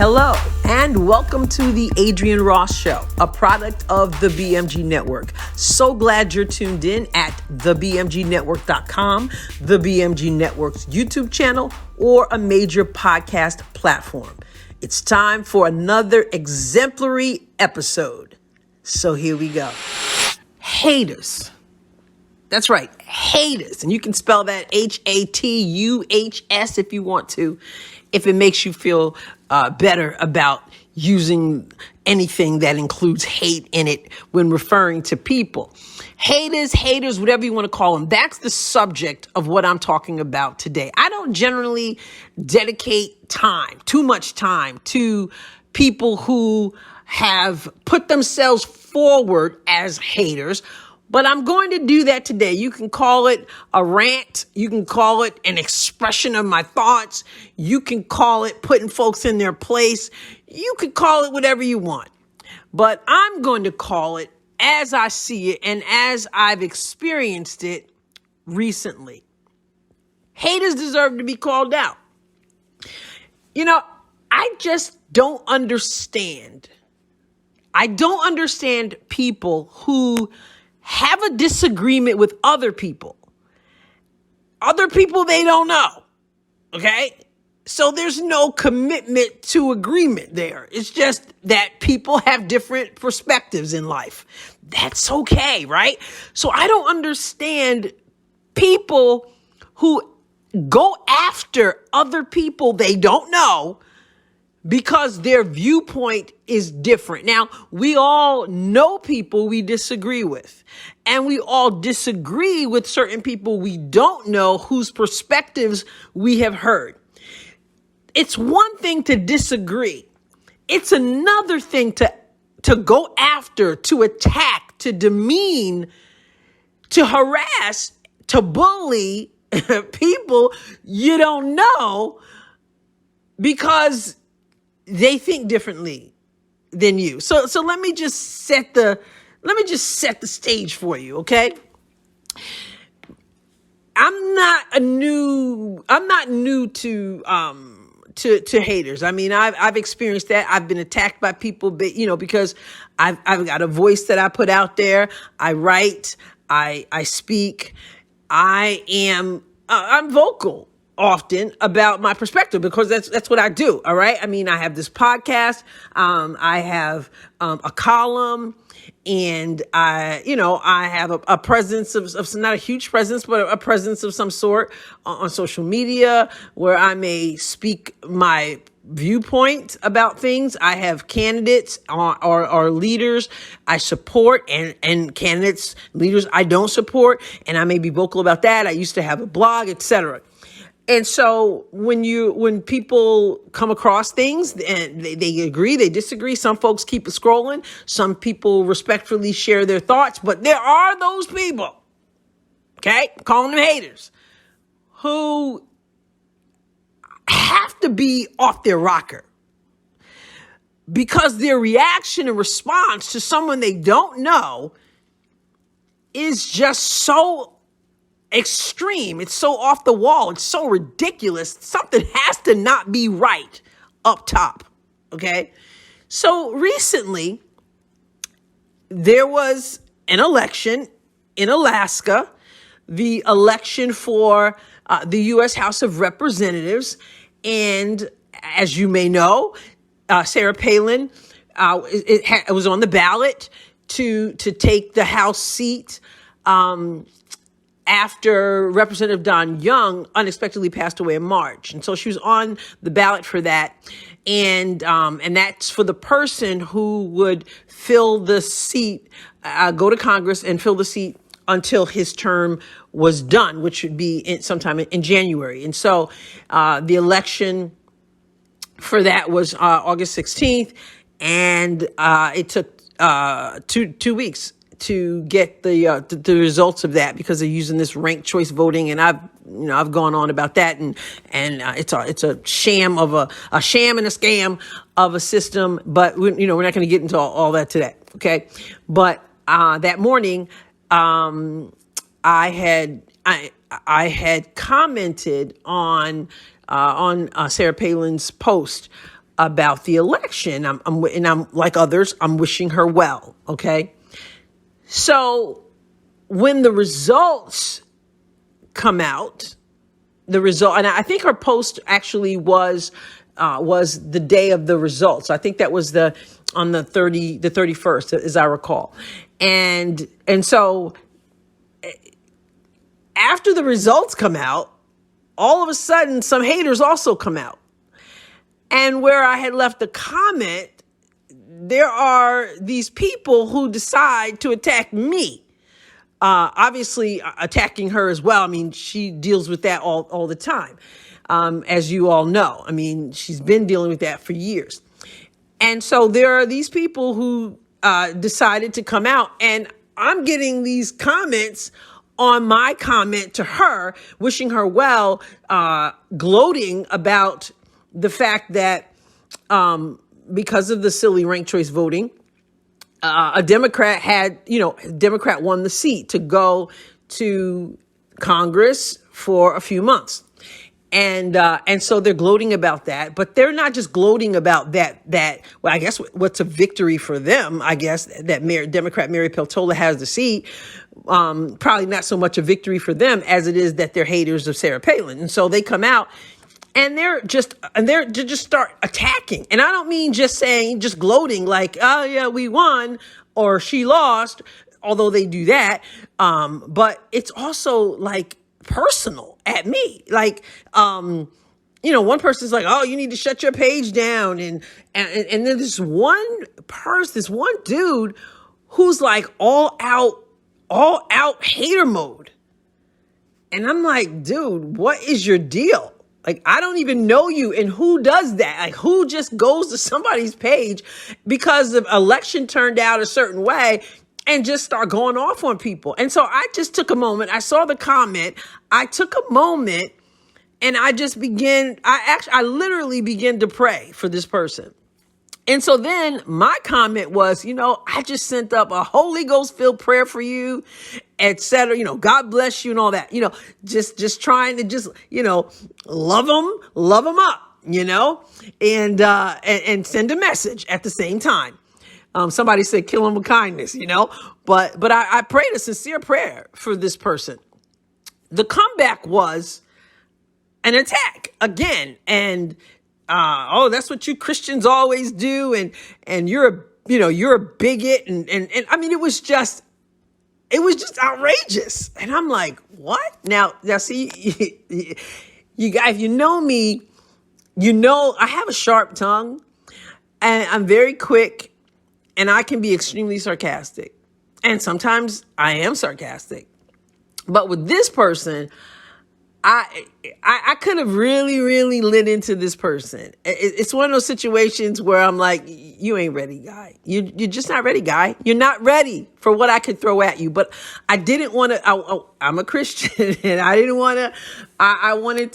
Hello, and welcome to the Adrian Ross Show, a product of the BMG Network. So glad you're tuned in at thebmgnetwork.com, the BMG Network's YouTube channel, or a major podcast platform. It's time for another exemplary episode. So here we go. Haters. That's right, haters. And you can spell that H-A-T-U-H-S if you want to, if it makes you feel better about using anything that includes hate in it when referring to people. Haters, whatever you want to call them. That's the subject of what I'm talking about today. I don't generally dedicate too much time to people who have put themselves forward as haters, but I'm going to do that today. You can call it a rant. You can call it an expression of my thoughts. You can call it putting folks in their place. You could call it whatever you want. But I'm going to call it as I see it and as I've experienced it recently. Haters deserve to be called out. I just don't understand. I don't understand people who have a disagreement with other people they don't know. Okay. So there's no commitment to agreement there. It's just that people have different perspectives in life. That's okay. Right. So I don't understand people who go after other people they don't know because their viewpoint is different. Now, we all know people we disagree with, and we all disagree with certain people we don't know whose perspectives we have heard. It's one thing to disagree. It's another thing to go after, to attack, to demean, to harass, to bully people you don't know because they think differently than you. So let me just set the stage for you, okay? I'm not new to haters. I mean, I've experienced that. I've been attacked by people, because I've got a voice that I put out there. I write, I speak. I'm vocal often about my perspective because that's what I do. All right. I mean, I have this podcast. I have a column, and I have a presence of not a huge presence, but a presence of some sort on social media where I may speak my viewpoint about things. I have candidates or leaders I support and candidates, leaders I don't support, and I may be vocal about that. I used to have a blog, etc. And so when people come across things and they agree, they disagree, some folks keep it scrolling, some people respectfully share their thoughts, but there are those people, okay, calling them haters, who have to be off their rocker because their reaction and response to someone they don't know is just so extreme. It's so off the wall. It's so ridiculous. Something has to not be right up top. Okay. So recently there was an election in Alaska, the election for the U.S. House of Representatives. And as you may know, Sarah Palin it was on the ballot to take the House seat after Representative Don Young unexpectedly passed away in March. And so she was on the ballot for that. And that's for the person who would fill the seat, go to Congress and fill the seat until his term was done, which would be sometime in January. And so the election for that was August 16th. And it took two weeks to get the results of that because they're using this ranked choice voting, and I've gone on about that, and it's a sham of a sham and a scam of a system, but we're not going to get into all that today, okay? But that morning, I had commented on Sarah Palin's post about the election. And I'm like others, I'm wishing her well. Okay. So when the results come out, and I think her post actually was the day of the results. I think that was on the 31st, as I recall. And so after the results come out, all of a sudden some haters also come out. And where I had left a comment, there are these people who decide to attack me. Obviously attacking her as well. I mean, she deals with that all the time. As you all know, I mean, she's been dealing with that for years. And so there are these people who decided to come out, and I'm getting these comments on my comment to her, wishing her well, gloating about the fact that because of the silly ranked choice voting, a Democrat Democrat won the seat to go to Congress for a few months. And so they're gloating about that, but they're not just gloating about that, well, I guess what's a victory for them, I guess, that Democrat Mary Peltola has the seat. Probably not so much a victory for them as it is that they're haters of Sarah Palin. And so they come out and they're just start attacking. And I don't mean just gloating like, oh yeah, we won or she lost, although they do that. But it's also like personal at me. Like, one person's like, oh, you need to shut your page down. And then this one dude who's like all out hater mode. And I'm like, dude, what is your deal? Like, I don't even know you. And who does that? Like, who just goes to somebody's page because the election turned out a certain way and just start going off on people? And so I just took a moment. I saw the comment. I took a moment and I literally began to pray for this person. And so then my comment was, I just sent up a Holy Ghost filled prayer for you, et cetera. God bless you and all that, just trying to love them up, and send a message at the same time. Somebody said, kill them with kindness, but I prayed a sincere prayer for this person. The comeback was an attack again. And that's what you Christians always do. And you're a bigot. And I mean, it was just outrageous. And I'm like, what? Now see, you guys, if you know me, I have a sharp tongue and I'm very quick and I can be extremely sarcastic. And sometimes I am sarcastic, but with this person, I could have really, really lit into this person. It's one of those situations where I'm like, you ain't ready, guy. You're just not ready, guy. You're not ready for what I could throw at you. But I didn't want to, I'm a Christian and I didn't want to, I wanted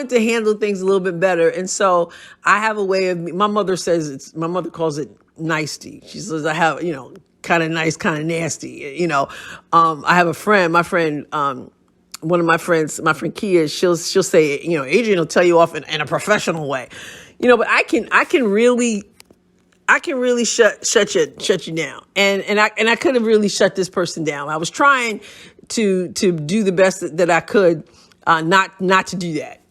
to handle things a little bit better. And so I have a way of, my mother calls it nicety. She says, I have, kind of nice, kind of nasty, I have a friend, one of my friends, my friend Kia, she'll say, Adrian will tell you off in a professional way, but I can really shut you down. And I could have really shut this person down. I was trying to do the best that I could, not to do that,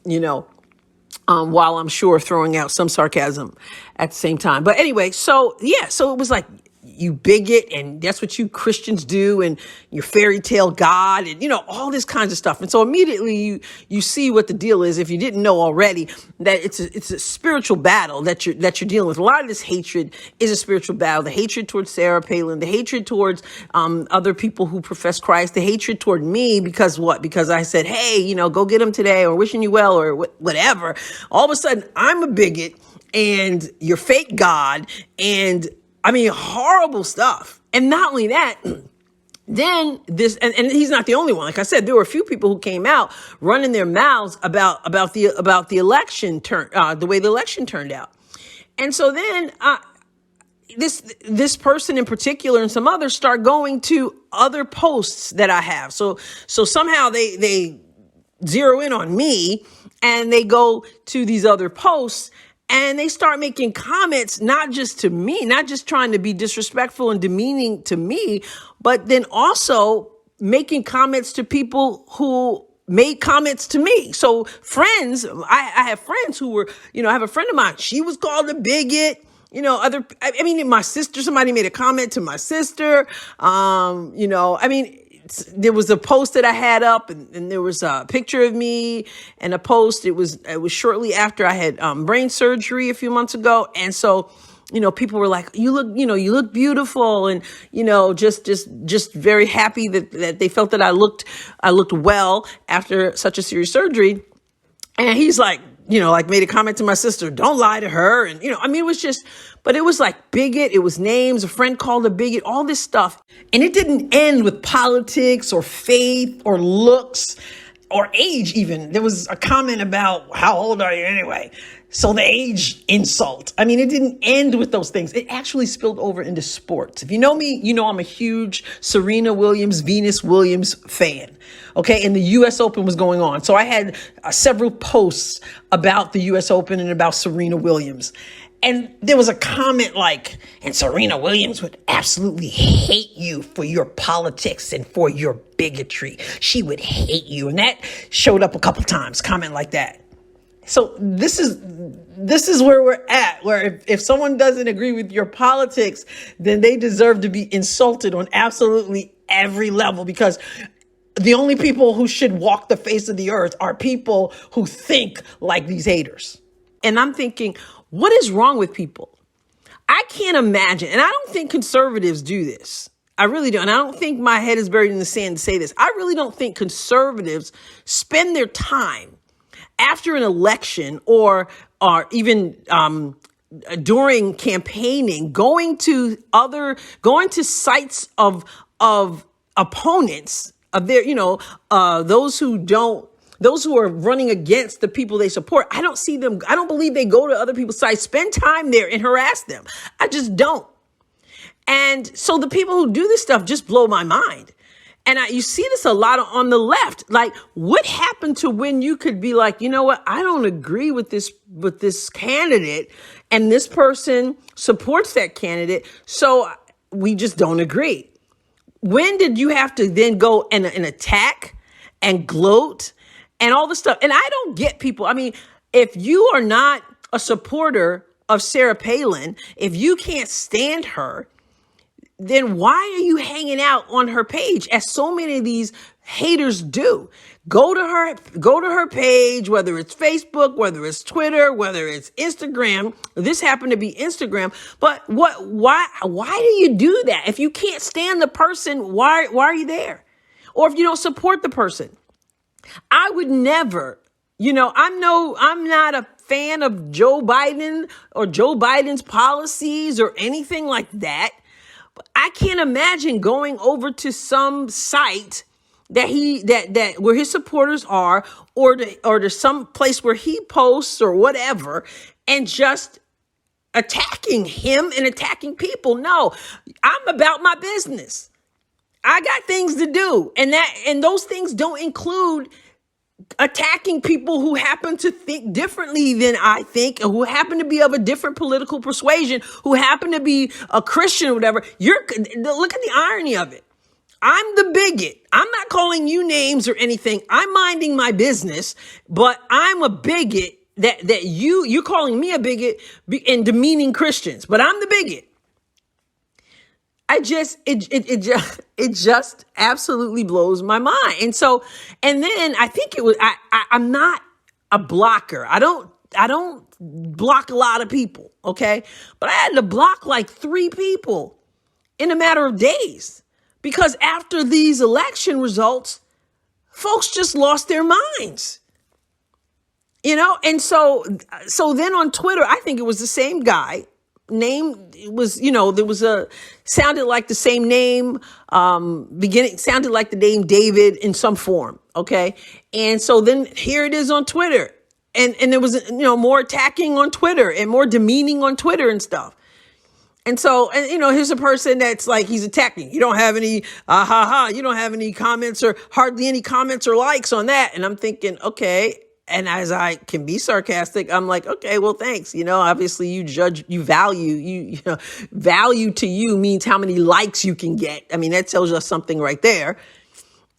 while I'm sure throwing out some sarcasm at the same time. But anyway, so it was like, you bigot, and that's what you Christians do, and your fairy tale God, and all this kinds of stuff. And so immediately you see what the deal is, if you didn't know already, that it's a spiritual battle that you're dealing with. A lot of this hatred is a spiritual battle. The hatred towards Sarah Palin, the hatred towards other people who profess Christ, the hatred toward me because what? Because I said, hey, go get him today, or wishing you well, or whatever. All of a sudden, I'm a bigot, and you're fake God, and I mean, horrible stuff. And not only that, then this, and he's not the only one. Like I said, there were a few people who came out running their mouths about the election the way the election turned out. And so then, this person in particular and some others start going to other posts that I have. So somehow they zero in on me and they go to these other posts And they start making comments, not just to me, not just trying to be disrespectful and demeaning to me, but then also making comments to people who made comments to me. So friends, I have friends who were, I have a friend of mine, she was called a bigot. My sister, somebody made a comment to my sister. There was a post that I had up, and there was a picture of me and a post. It was shortly after I had brain surgery a few months ago, and so people were like, you look beautiful, and just very happy that they felt that I looked well after such a serious surgery. And he's like, made a comment to my sister, don't lie to her. And, it was just, but it was like bigot. It was names. A friend called a bigot, all this stuff. And it didn't end with politics or faith or looks or age even. There was a comment about how old are you anyway? So the age insult. It didn't end with those things. It actually spilled over into sports. If you know me, I'm a huge Serena Williams, Venus Williams fan. Okay. And the US Open was going on. So I had several posts about the US Open and about Serena Williams. And there was a comment like, and Serena Williams would absolutely hate you for your politics and for your bigotry. She would hate you. And that showed up a couple times, comment like that. So this is where we're at, where if someone doesn't agree with your politics, then they deserve to be insulted on absolutely every level, because the only people who should walk the face of the earth are people who think like these haters. And I'm thinking, what is wrong with people? I can't imagine, and I don't think conservatives do this. I really don't. And I don't think my head is buried in the sand to say this. I really don't think conservatives spend their time after an election or even during campaigning, going to sites of opponents of their, those who are running against the people they support. I don't believe they go to other people's sites, spend time there and harass them. I just don't. And so the people who do this stuff just blow my mind. And you see this a lot on the left. Like, what happened to when you could be like, you know what? I don't agree with this candidate, and this person supports that candidate, so we just don't agree. When did you have to then go and attack and gloat and all this stuff? And I don't get people. If you are not a supporter of Sarah Palin, if you can't stand her, then why are you hanging out on her page, as so many of these haters do? Go to her page, whether it's Facebook, whether it's Twitter, whether it's Instagram. This happened to be Instagram. But why do you do that? If you can't stand the person, why are you there? Or if you don't support the person? I would never, I'm not a fan of Joe Biden or Joe Biden's policies or anything like that. I can't imagine going over to some site that where his supporters are, or to some place where he posts or whatever, and just attacking him and attacking people. No, I'm about my business. I got things to do, and those things don't include attacking people who happen to think differently than I think, who happen to be of a different political persuasion, who happen to be a Christian or whatever. Look at the irony of it. I'm the bigot. I'm not calling you names or anything. I'm minding my business, but I'm a bigot that you're calling me a bigot and demeaning Christians, but I'm the bigot. It just absolutely blows my mind. And then I think I'm not a blocker. I don't block a lot of people. Okay. But I had to block like 3 people in a matter of days, because after these election results, folks just lost their minds, and so then on Twitter, I think it was the same guy. Name was, there was sounded like the same name, sounded like the name David in some form. Okay. And so then here it is on Twitter, and there was, more attacking on Twitter and more demeaning on Twitter and stuff. And so, here's a person that's like, he's attacking. You don't have any, you don't have any comments or hardly any comments or likes on that. And I'm thinking, okay, And as I can be sarcastic, I'm like, okay, well, thanks. Obviously you value, value to you means how many likes you can get. I mean, that tells us something right there.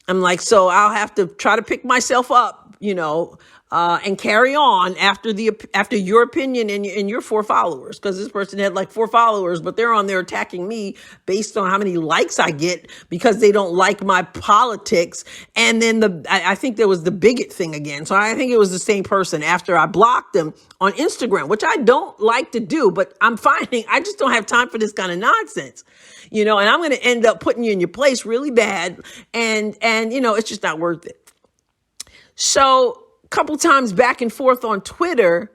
I'm like, so I'll have to try to pick myself up, and carry on after your opinion and your 4 followers, because this person had like 4 followers, but they're on there attacking me based on how many likes I get because they don't like my politics. And then I think there was the bigot thing again. So I think it was the same person after I blocked them on Instagram, which I don't like to do, but I'm finding I just don't have time for this kind of nonsense. And I'm going to end up putting you in your place really bad. And it's just not worth it. So a couple times back and forth on Twitter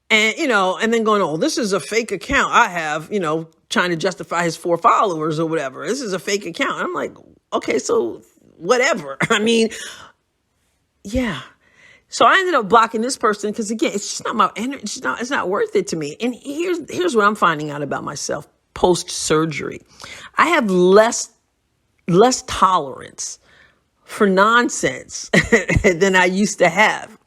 and, and then going, oh, this is a fake account I have, trying to justify his 4 followers or whatever. This is a fake account. I'm like, okay, so whatever. I mean, yeah. So I ended up blocking this person because, again, it's just not my energy. It's not worth it to me. And here's what I'm finding out about myself post-surgery. I have less tolerance for nonsense than I used to have,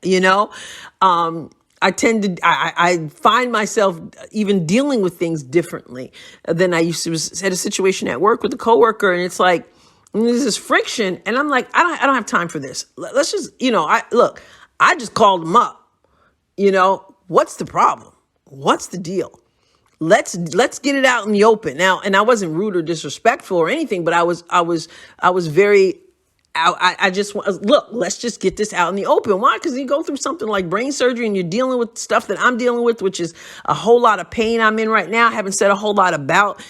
I find myself even dealing with things differently than I used to. Had a situation at work with a coworker, and it's like, there's this friction, and I'm like, I don't have time for this. Let's just, I just called him up. What's the problem? What's the deal? Let's get it out in the open now. And I wasn't rude or disrespectful or anything, but I was very. I just want, look, let's just get this out in the open. Why? Because you go through something like brain surgery and you're dealing with stuff that I'm dealing with, which is a whole lot of pain I'm in right now. I haven't said a whole lot about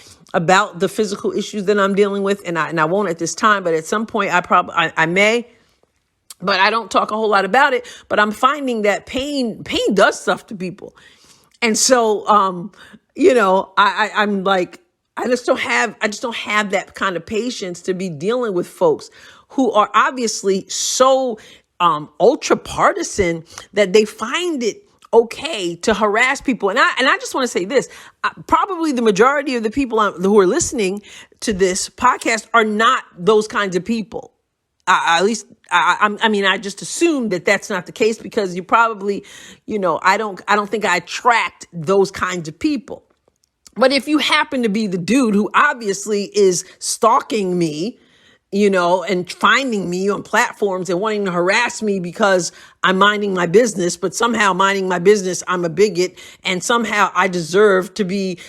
the physical issues that I'm dealing with. And I won't at this time, but at some point I may, but I don't talk a whole lot about it. But I'm finding that pain does stuff to people. And so, I'm like, I just don't have that kind of patience to be dealing with folks who are obviously so ultra partisan that they find it okay to harass people. And I just want to say this, probably the majority of the people who are listening to this podcast are not those kinds of people. At least, I just assume that that's not the case because you probably, I don't think I attract those kinds of people. But if you happen to be the dude who obviously is stalking me, and finding me on platforms and wanting to harass me because I'm minding my business, but somehow minding my business, I'm a bigot, and somehow I deserve to be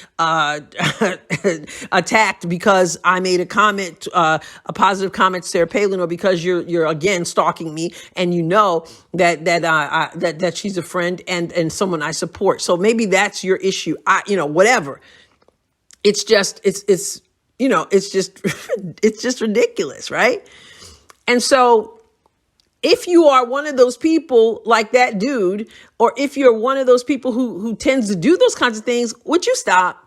attacked because I made a comment, a positive comment to Sarah Palin, or because you're again stalking me, and that she's a friend and someone I support. So maybe that's your issue. Whatever. It's just ridiculous, right? And so if you are one of those people like that dude, or if you're one of those people who tends to do those kinds of things, would you stop?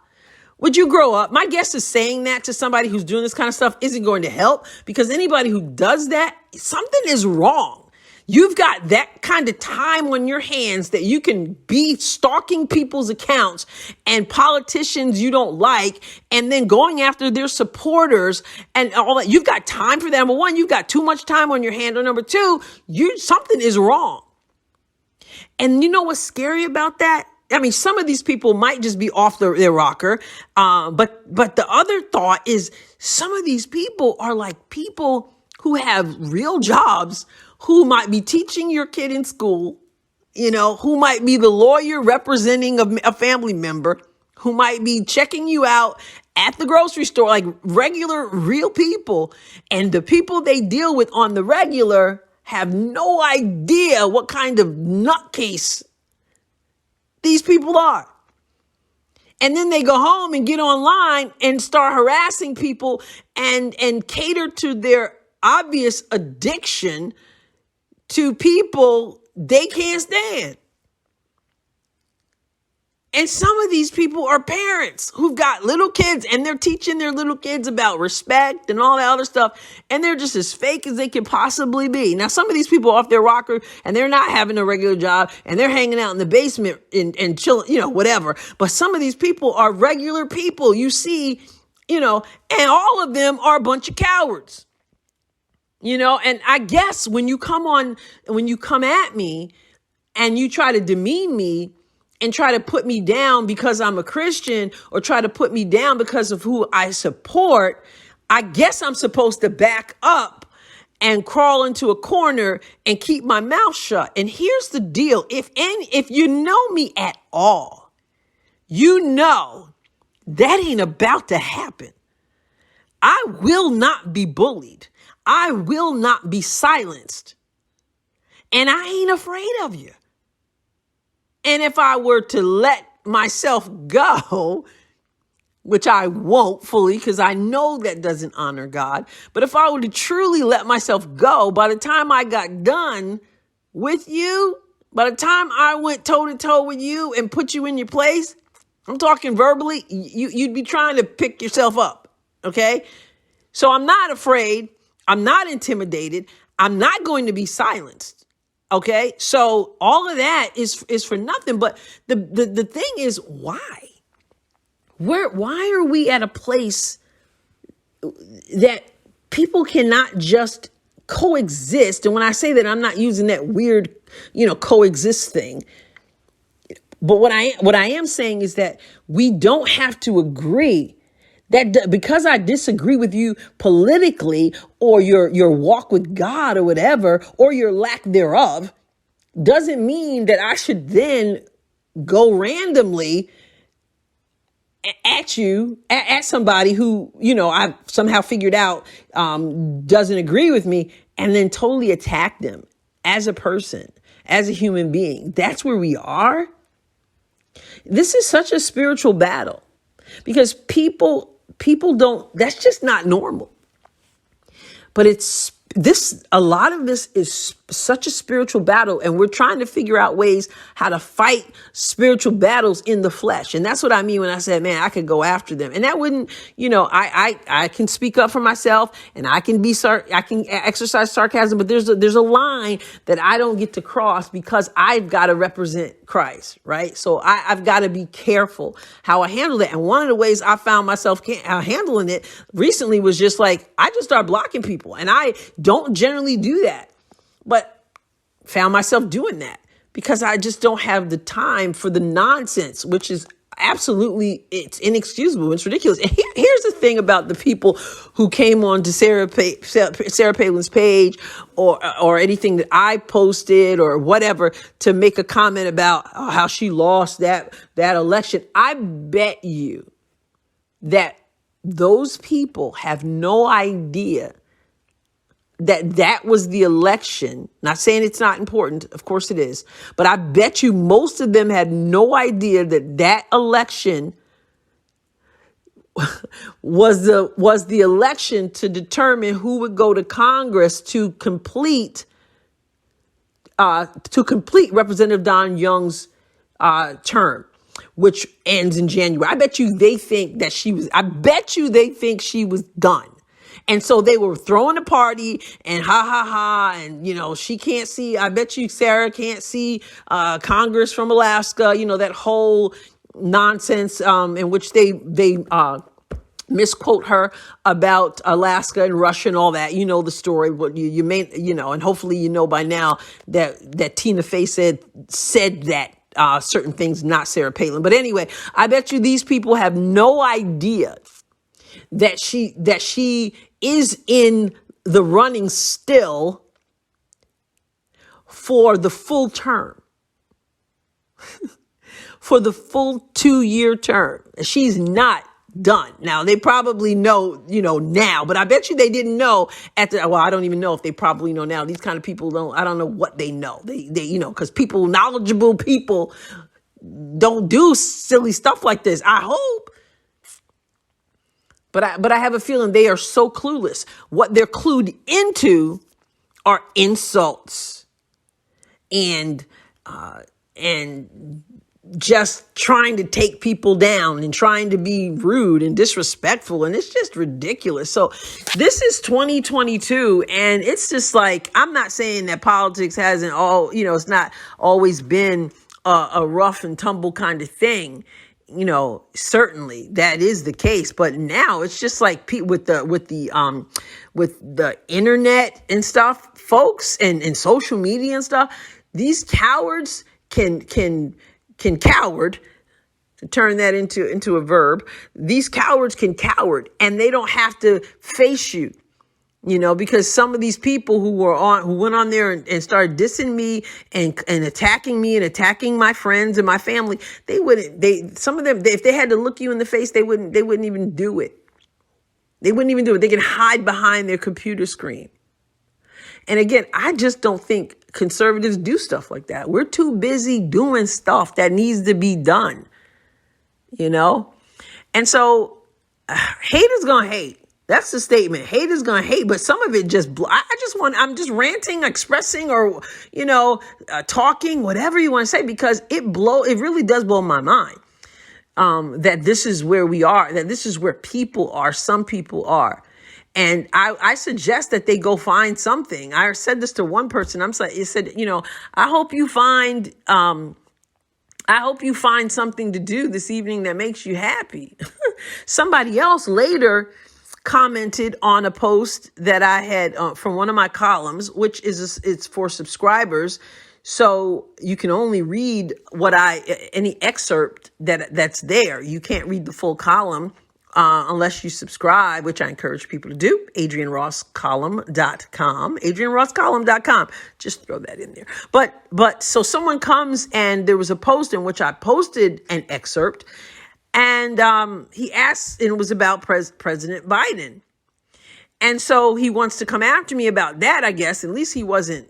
Would you grow up? My guess is saying that to somebody who's doing this kind of stuff isn't going to help, because anybody who does that, something is wrong. You've got that kind of time on your hands that you can be stalking people's accounts and politicians you don't like, and then going after their supporters and all that. You've got time for that. Number one, you've got too much time on your hand. Or number two, something is wrong. And you know what's scary about that? I mean, some of these people might just be off their rocker. But the other thought is some of these people are like people who have real jobs, who might be teaching your kid in school, who might be the lawyer representing a family member, who might be checking you out at the grocery store, like regular, real people. And the people they deal with on the regular have no idea what kind of nutcase these people are. And then they go home and get online and start harassing people and cater to their obvious addiction to people they can't stand. And some of these people are parents who've got little kids, and they're teaching their little kids about respect and all that other stuff. And they're just as fake as they can possibly be. Now, some of these people are off their rocker and they're not having a regular job and they're hanging out in the basement and chilling, whatever. But some of these people are regular people, you see, and all of them are a bunch of cowards. And I guess when you come at me, and you try to demean me and try to put me down because I'm a Christian, or try to put me down because of who I support, I guess I'm supposed to back up and crawl into a corner and keep my mouth shut. And here's the deal. If you know me at all, you know that ain't about to happen. I will not be bullied. I will not be silenced. And I ain't afraid of you. And if I were to let myself go, which I won't fully, because I know that doesn't honor God. But if I were to truly let myself go, by the time I got done with you, by the time I went toe to toe with you and put you in your place, I'm talking verbally, you'd be trying to pick yourself up. Okay. So I'm not afraid. I'm not intimidated. I'm not going to be silenced. Okay. So all of that is for nothing. But the thing is, why? Why are we at a place that people cannot just coexist? And when I say that, I'm not using that weird, coexist thing. But what I am saying is that we don't have to agree. That because I disagree with you politically, or your walk with God or whatever, or your lack thereof, doesn't mean that I should then go randomly at you, at somebody who, I've somehow figured out doesn't agree with me, and then totally attack them as a person, as a human being. That's where we are. This is such a spiritual battle, because people don't, that's just not normal. But a lot of this is such a spiritual battle, and we're trying to figure out ways how to fight spiritual battles in the flesh. And that's what I mean when I said, man, I could go after them. And that wouldn't, I can speak up for myself, and I can exercise sarcasm, but there's a line that I don't get to cross, because I've got to represent Christ, right? So I've got to be careful how I handle that. And one of the ways I found myself handling it recently was just like, I just started blocking people, and I don't generally do that, but found myself doing that because I just don't have the time for the nonsense, which is absolutely, it's inexcusable. It's ridiculous. And here's the thing about the people who came on to Sarah Palin's page, or anything that I posted or whatever, to make a comment about how she lost that election. I bet you that those people have no idea that was the election. Not saying it's not important. Of course it is. But I bet you most of them had no idea that election was the election to determine who would go to Congress to complete Representative Don Young's term, which ends in January. I bet you they think she was done. And so they were throwing a party and and, she can't see, I bet you Sarah can't see Congress from Alaska, that whole nonsense in which they misquote her about Alaska and Russia and all that. You know the story, but you may, and hopefully by now that Tina Fey said that certain things, not Sarah Palin. But anyway, I bet you these people have no idea that she is in the running still for the full term, for the full 2-year term. She's not done. Now, they probably know, now, but I bet you they didn't know I don't even know if they probably know now. These kind of people I don't know what they know. They because knowledgeable people don't do silly stuff like this. I hope. But I have a feeling they are so clueless. What they're clued into are insults and just trying to take people down and trying to be rude and disrespectful. And it's just ridiculous. So this is 2022. And it's just like, I'm not saying that politics hasn't it's not always been a rough and tumble kind of thing. Certainly that is the case, but now it's just like with the internet and stuff, folks, and social media and stuff, these cowards can coward, to turn that into a verb. These cowards can coward, and they don't have to face you. Because some of these people who went on there and started dissing me and attacking me and attacking my friends and my family, some of them, if they had to look you in the face, they wouldn't even do it. They wouldn't even do it. They can hide behind their computer screen. And again, I just don't think conservatives do stuff like that. We're too busy doing stuff that needs to be done, And so haters gonna hate. That's the statement. Haters gonna hate, but some of it I'm just ranting, expressing, or, talking, whatever you want to say, because it really does blow my mind. That this is where we are, that this is where people are. Some people are. And I suggest that they go find something. I said this to one person. I said, I hope you find something to do this evening that makes you happy. Somebody else later commented on a post that I had from one of my columns, which it's for subscribers. So you can only read any excerpt that's there. You can't read the full column unless you subscribe, which I encourage people to do. AdrienneRossColumn.com. AdrienneRossColumn.com. Just throw that in there. But so someone comes, and there was a post in which I posted an excerpt, and he asked, and it was about President Biden. And so he wants to come after me about that, I guess. At least he wasn't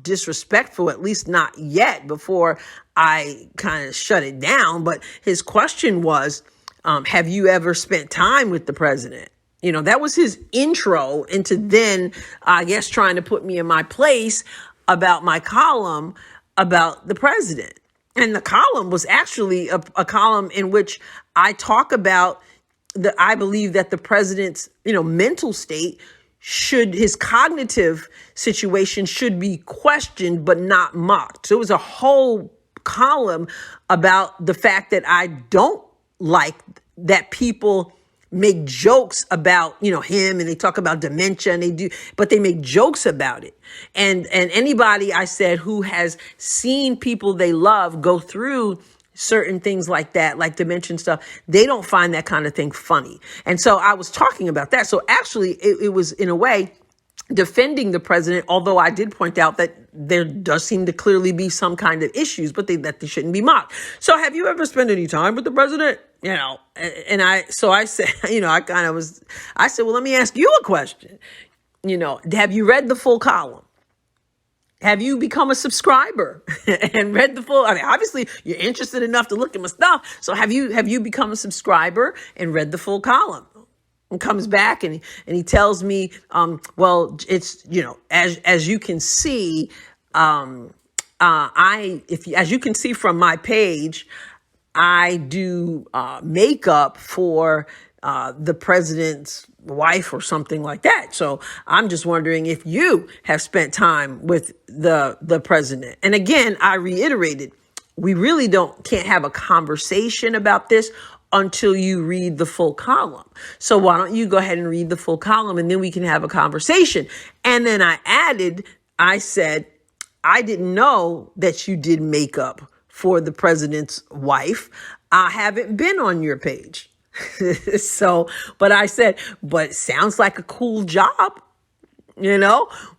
disrespectful, at least not yet, before I kind of shut it down. But his question was, have you ever spent time with the president? That was his intro into then, I guess, trying to put me in my place about my column about the president. And the column was actually a column in which I talk about I believe that the president's, mental state his cognitive situation should be questioned, but not mocked. So it was a whole column about the fact that I don't like that people make jokes about, him, and they talk about dementia, and but they make jokes about it. And anybody, I said, who has seen people they love go through certain things like that, like dementia stuff, they don't find that kind of thing funny. And so I was talking about that. So actually it was, in a way, defending the president, although I did point out that there does seem to clearly be some kind of issues, but that they shouldn't be mocked. So have you ever spent any time with the president? And I said, I said, well, let me ask you a question. Have you read the full column? Have you become a subscriber and read the full? Obviously you're interested enough to look at my stuff. So have you become a subscriber and read the full column? And comes back and he tells me, well, it's, as you can see, as you can see from my page, I do makeup for the president's wife or something like that. So I'm just wondering if you have spent time with the president. And again, I reiterated, we really can't have a conversation about this until you read the full column. So why don't you go ahead and read the full column, and then we can have a conversation. And then I said, I didn't know that you did makeup for the president's wife. I haven't been on your page. But I said, but it sounds like a cool job,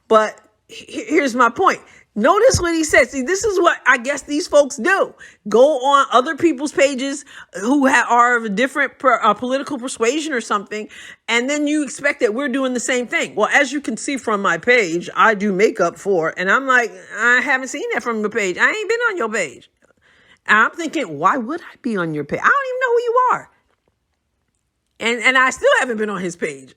but here's my point. Notice what he said. See, this is what I guess these folks do. Go on other people's pages who are of a different political persuasion or something, and then you expect that we're doing the same thing. Well, as you can see from my page, I do makeup for, and I'm like, I haven't seen that from the page. I ain't been on your page. And I'm thinking, why would I be on your page? I don't even know who you are. And I still haven't been on his page.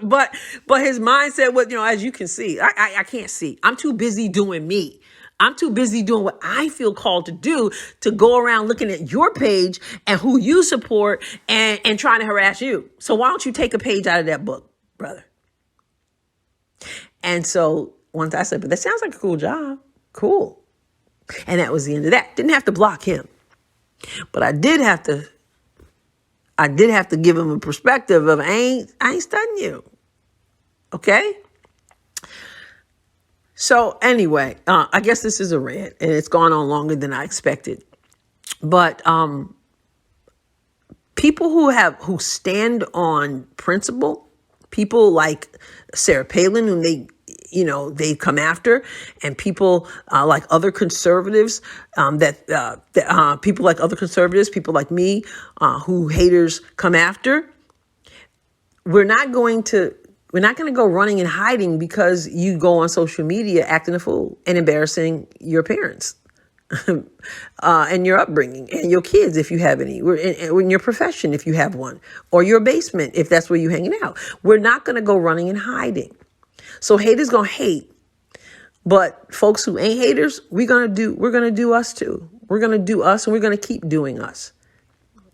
but his mindset was, as you can see, I can't see. I'm too busy doing me. I'm too busy doing what I feel called to do, to go around looking at your page and who you support and trying to harass you. So why don't you take a page out of that book, brother? And so once I said, but that sounds like a cool job. Cool. And that was the end of that. Didn't have to block him, but I did have to give him a perspective of, I ain't studying you. Okay. So anyway, I guess this is a rant, and it's gone on longer than I expected. But people who stand on principle, people like Sarah Palin, whom they come after, and people like other conservatives, people like other conservatives, people like me, who haters come after. We're not going to go running and hiding because you go on social media acting a fool and embarrassing your parents and your upbringing and your kids if you have any, in your profession if you have one, or your basement if that's where you're hanging out. We're not going to go running and hiding. So haters going to hate. But folks who ain't haters, we're going to do us too. We're going to do us, and we're going to keep doing us.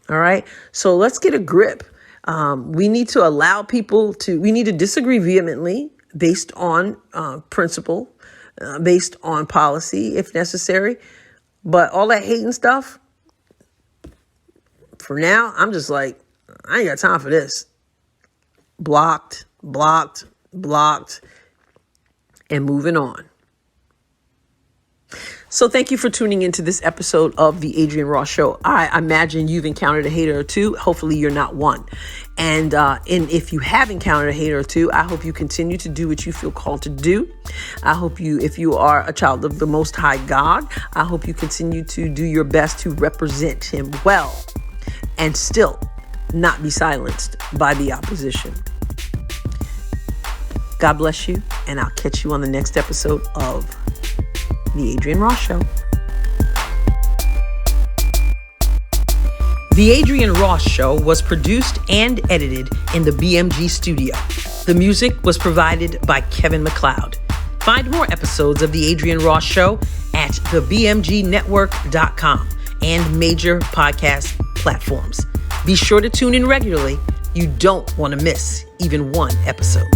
All right. So let's get a grip. We need to allow people we need to disagree vehemently based on principle, based on policy, if necessary. But all that hating stuff, for now, I'm just like, I ain't got time for this. Blocked, and moving on. So thank you for tuning into this episode of The Adrienne Ross Show. I imagine you've encountered a hater or two. Hopefully you're not one. And if you have encountered a hater or two, I hope you continue to do what you feel called to do. I hope if you are a child of the Most High God, I hope you continue to do your best to represent him well and still not be silenced by the opposition. God bless you, and I'll catch you on the next episode of The Adrienne Ross Show. The Adrienne Ross Show was produced and edited in the BMG studio. The music was provided by Kevin MacLeod. Find more episodes of The Adrienne Ross Show at thebmgnetwork.com and major podcast platforms. Be sure to tune in regularly. You don't want to miss even one episode.